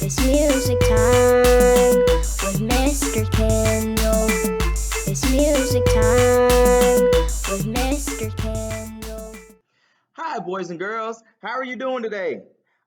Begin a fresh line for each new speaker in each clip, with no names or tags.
It's music time with Mr. Kendall. It's music time with Mr. Kendall.
Hi, boys and girls. How are you doing today?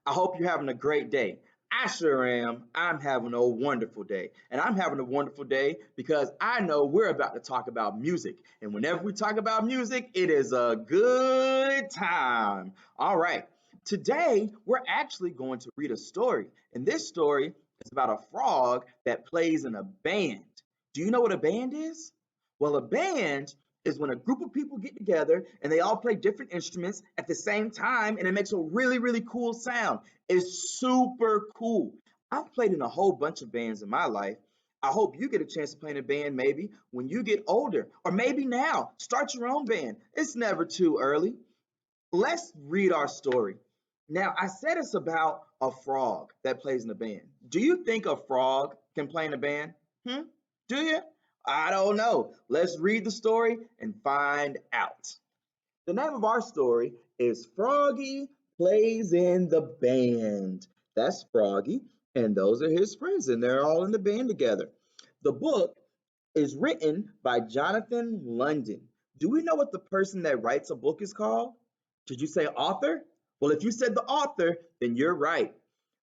I hope you're having a great day. I sure am. I'm having a wonderful day. And I'm having a wonderful day because I know we're about to talk about music. And whenever we talk about music, it is a good time. All right. Today, we're actually going to read a story. And this story is about a frog that plays in a band. Do you know what a band is? Well, a band is when a group of people get together and they all play different instruments at the same time and it makes a really, really cool sound. It's super cool. I've played in a whole bunch of bands in my life. I hope you get a chance to play in a band maybe when you get older or maybe now. Start your own band. It's never too early. Let's read our story. Now, I said it's about a frog that plays in a band. Do you think a frog can play in a band? Hmm? Do you? I don't know. Let's read the story and find out. The name of our story is Froggy Plays in the Band. That's Froggy, and those are his friends, and they're all in the band together. The book is written by Jonathan London. Do we know what the person that writes a book is called? Did you say author? Well, if you said the author, then you're right.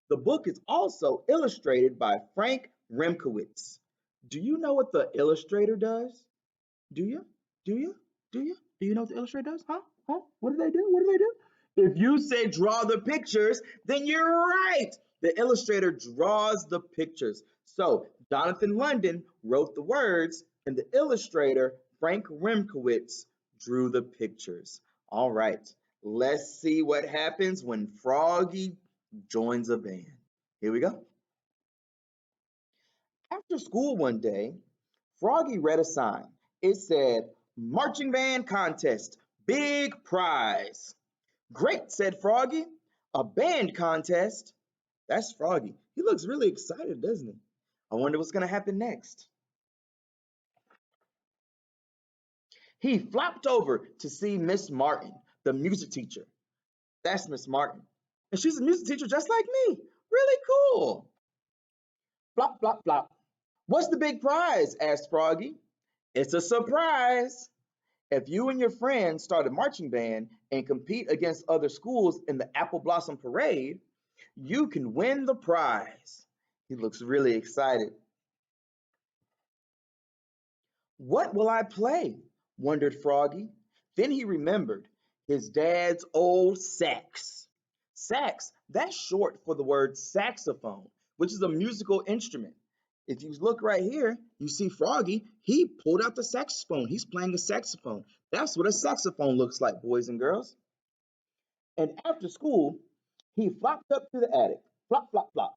The book is also illustrated by Frank Remkowitz. Do you know what the illustrator does? Do you? Do you? Do you? Do you know what the illustrator does? Huh? Huh? What do they do? What do they do? If you say draw the pictures, then you're right. The illustrator draws the pictures. So Jonathan London wrote the words, and the illustrator, Frank Remkowitz, drew the pictures. All right, let's see what happens when Froggy joins a band. Here we go. After school one day, Froggy read a sign. It said, Marching Band Contest, Big Prize. Great, said Froggy. A band contest? That's Froggy. He looks really excited, doesn't he? I wonder what's going to happen next. He flopped over to see Miss Martin, the music teacher. That's Miss Martin. And she's a music teacher just like me. Really cool. Flop, flop, flop. What's the big prize? Asked Froggy. It's a surprise. If you and your friends start a marching band and compete against other schools in the Apple Blossom Parade, you can win the prize. He looks really excited. What will I play? Wondered Froggy. Then he remembered his dad's old sax. Sax, that's short for the word saxophone, which is a musical instrument. If you look right here, you see Froggy, he pulled out the saxophone. He's playing a saxophone. That's what a saxophone looks like, boys and girls. And after school, he flopped up to the attic. Flop, flop, flop.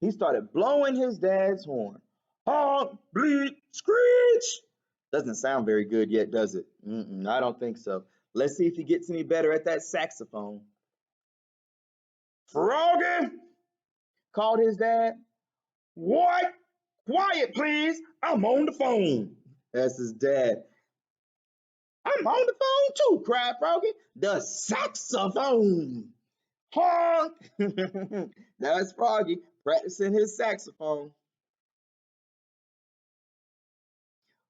He started blowing his dad's horn. Honk, bleep, screech. Doesn't sound very good yet, does it? I don't think so. Let's see if he gets any better at that saxophone. Froggy, called his dad. What? Quiet, please. I'm on the phone. That's his dad. I'm on the phone too, cried Froggy. The saxophone. Honk. That's Froggy practicing his saxophone.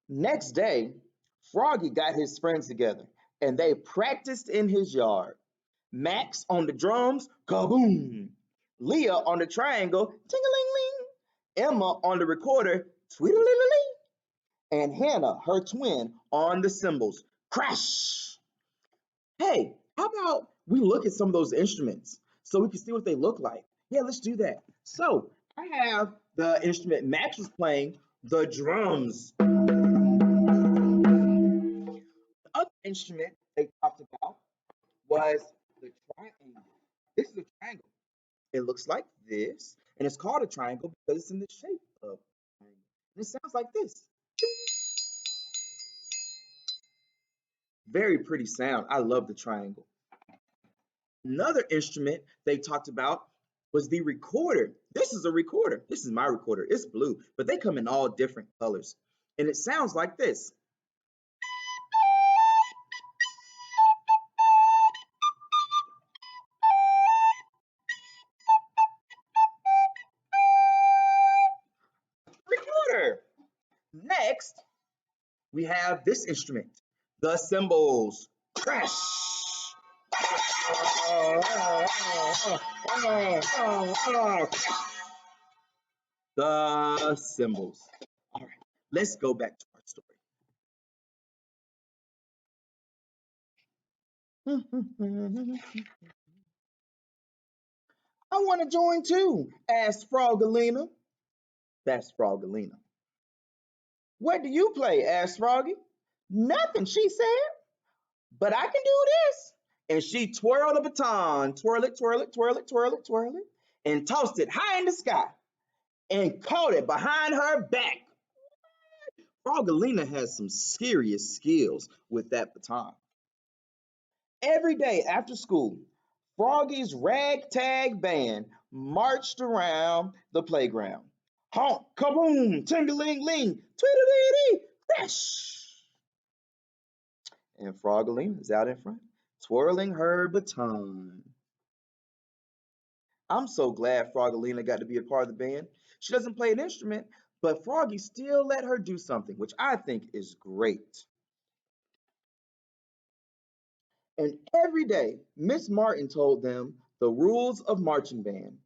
Next day, Froggy got his friends together and they practiced in his yard. Max on the drums, kaboom. Leah on the triangle, ting-a-ling-ling. Emma on the recorder, tweet-a-ling-ling. And Hannah, her twin, on the cymbals, crash. Hey, how about we look at some of those instruments so we can see what they look like? Yeah, let's do that. So I have the instrument Max was playing, the drums. The other instrument they talked about was the triangle. This is a triangle. It looks like this, and it's called a triangle because it's in the shape of a triangle. And it sounds like this. Very pretty sound. I love the triangle. Another instrument they talked about was the recorder. This is a recorder. This is my recorder. It's blue, but they come in all different colors. And it sounds like this. we have this instrument, the cymbals. Crash! The cymbals. All right, let's go back to our story. I want to join too, asked Frogalina. That's Frogalina. What do you play? Asked Froggy. Nothing, she said, but I can do this. And she twirled a baton, twirl it, twirl it, twirl it, twirl it, twirl it, and tossed it high in the sky and caught it behind her back. Frogalina has some serious skills with that baton. Every day after school, Froggy's ragtag band marched around the playground. Honk, kaboom, ting-a-ling-ling, tweet-a-dee-dee, crash! And Frogalina is out in front, twirling her baton. I'm so glad Frogalina got to be a part of the band. She doesn't play an instrument, but Froggy still let her do something, which I think is great. And every day, Miss Martin told them the rules of marching band.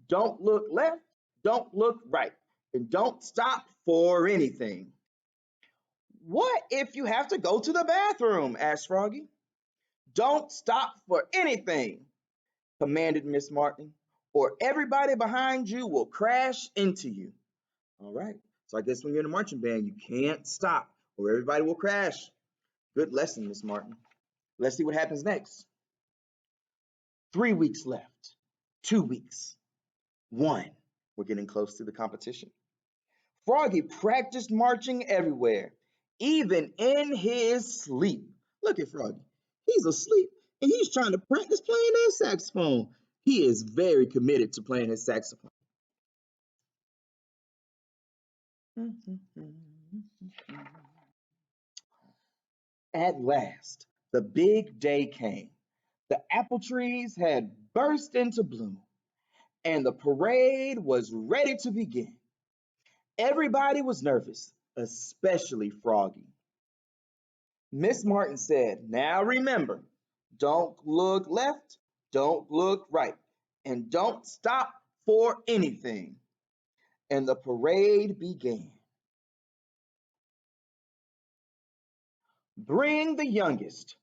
Don't look left, don't look right, and don't stop for anything. What if you have to go to the bathroom? Asked Froggy. Don't stop for anything, commanded Miss Martin, or everybody behind you will crash into you. All right. So I guess when you're in a marching band, you can't stop or everybody will crash. Good lesson, Miss Martin. Let's see what happens next. 3 weeks left. 2 weeks. One. We're getting close to the competition. Froggy practiced marching everywhere, even in his sleep. Look at Froggy. He's asleep and he's trying to practice playing that saxophone. He is very committed to playing his saxophone. At last, the big day came. The apple trees had burst into bloom, and the parade was ready to begin. Everybody was nervous, especially Froggy. Miss Martin said, "Now remember, don't look left, don't look right, and don't stop for anything." And the parade began. Bring the youngest.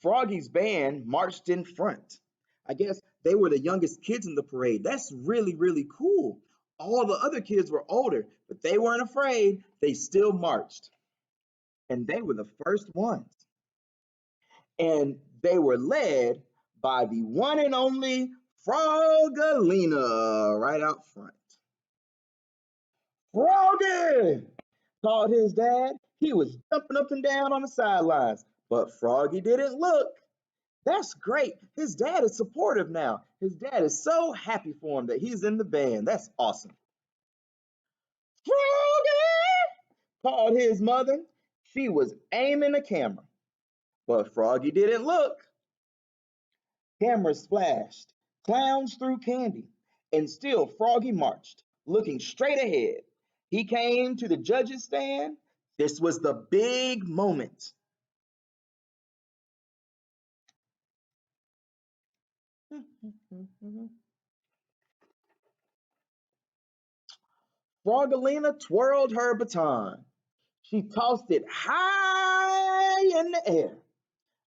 Froggy's band marched in front. I guess they were the youngest kids in the parade. That's really, really cool. All the other kids were older, but they weren't afraid. They still marched. And they were the first ones. And they were led by the one and only Frogalina right out front. Froggy! Called his dad. He was jumping up and down on the sidelines, but Froggy didn't look. That's great. His dad is supportive now. His dad is so happy for him that he's in the band. That's awesome. Froggy! Called his mother. She was aiming a camera, but Froggy didn't look. Cameras flashed, clowns threw candy, and still Froggy marched, looking straight ahead. He came to the judges' stand. This was the big moment. Frogalina twirled her baton. She tossed it high in the air,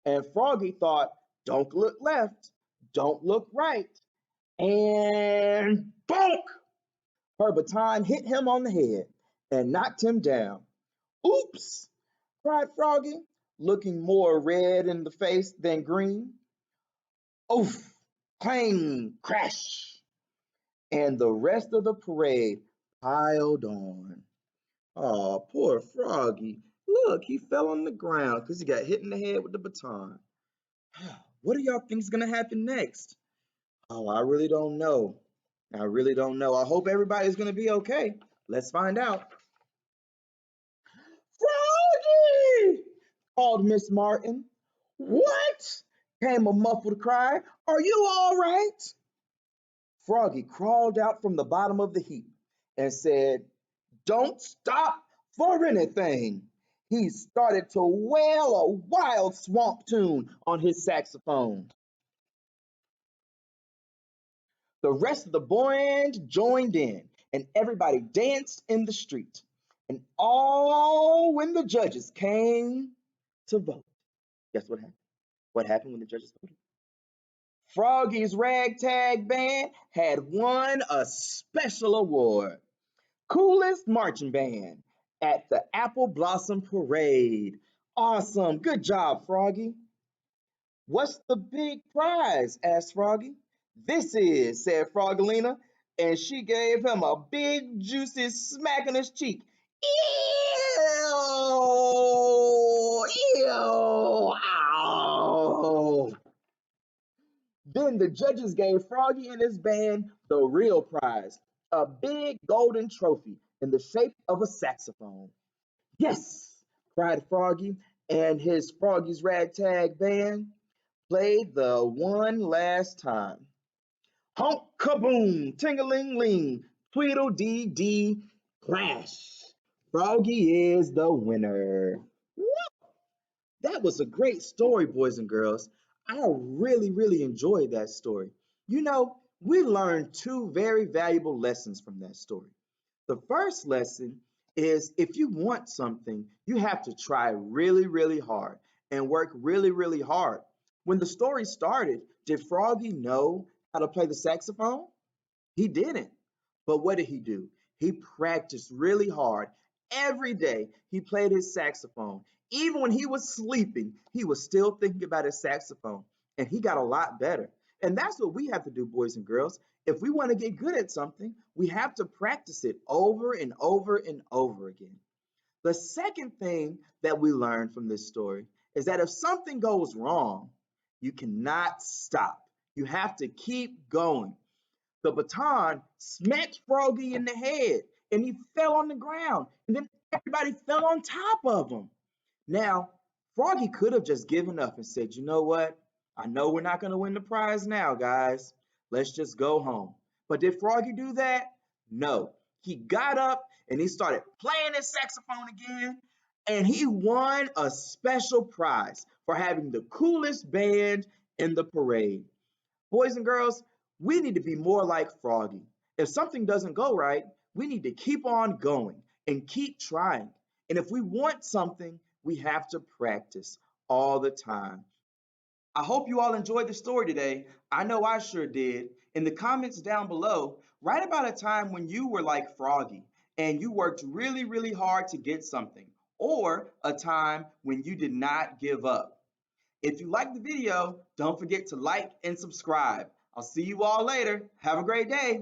and Froggy thought, don't look left, don't look right, and bonk! Her baton hit him on the head and knocked him down. Oops! Cried Froggy, looking more red in the face than green. Oof! Clang! Crash! And the rest of the parade piled on. Oh, poor Froggy. Look, he fell on the ground because he got hit in the head with the baton. What do y'all think is going to happen next? Oh, I really don't know. I really don't know. I hope everybody's going to be okay. Let's find out. Froggy! Called Miss Martin. What? Came a muffled cry. Are you all right? Froggy crawled out from the bottom of the heap and said, don't stop for anything. he started to wail a wild swamp tune on his saxophone. The rest of the band joined in, and everybody danced in the street. And all when the judges came to vote. Guess what happened? What happened when the judges voted? Froggy's ragtag band had won a special award. Coolest marching band at the Apple Blossom Parade. Awesome. Good job, Froggy. What's the big prize? Asked Froggy. This is, said Frogalina, and she gave him a big, juicy smack in his cheek. Ew! Ew! Ow! Then the judges gave Froggy and his band the real prize, a big golden trophy in the shape of a saxophone. Yes, cried Froggy, and his Froggy's ragtag band played the one last time. Honk kaboom, ting-a-ling ling, tweedle dee dee, crash. Froggy is the winner. That was a great story, boys and girls. I really enjoyed that story. You know, we learned two very valuable lessons from that story. The first lesson is if you want something, you have to try really hard and work really hard. When the story started, did Froggy know how to play the saxophone? He didn't. But what did he do? He practiced really hard. Every day he played his saxophone. Even when he was sleeping, he was still thinking about his saxophone. And he got a lot better. And that's what we have to do, boys and girls. If we want to get good at something, we have to practice it over and over again. The second thing that we learned from this story is that if something goes wrong, you cannot stop. You have to keep going. The baton smacked Froggy in the head and he fell on the ground. And then everybody fell on top of him. Now, Froggy could have just given up and said, you know what? I know we're not going to win the prize now, guys. Let's just go home. But did Froggy do that? No. He got up and he started playing his saxophone again. And he won a special prize for having the coolest band in the parade. Boys and girls, we need to be more like Froggy. If something doesn't go right, we need to keep on going and keep trying. And if we want something, we have to practice all the time. I hope you all enjoyed the story today. I know I sure did. In the comments down below, write about a time when you were like Froggy and you worked really hard to get something, or a time when you did not give up. If you liked the video, don't forget to like and subscribe. I'll see you all later. Have a great day.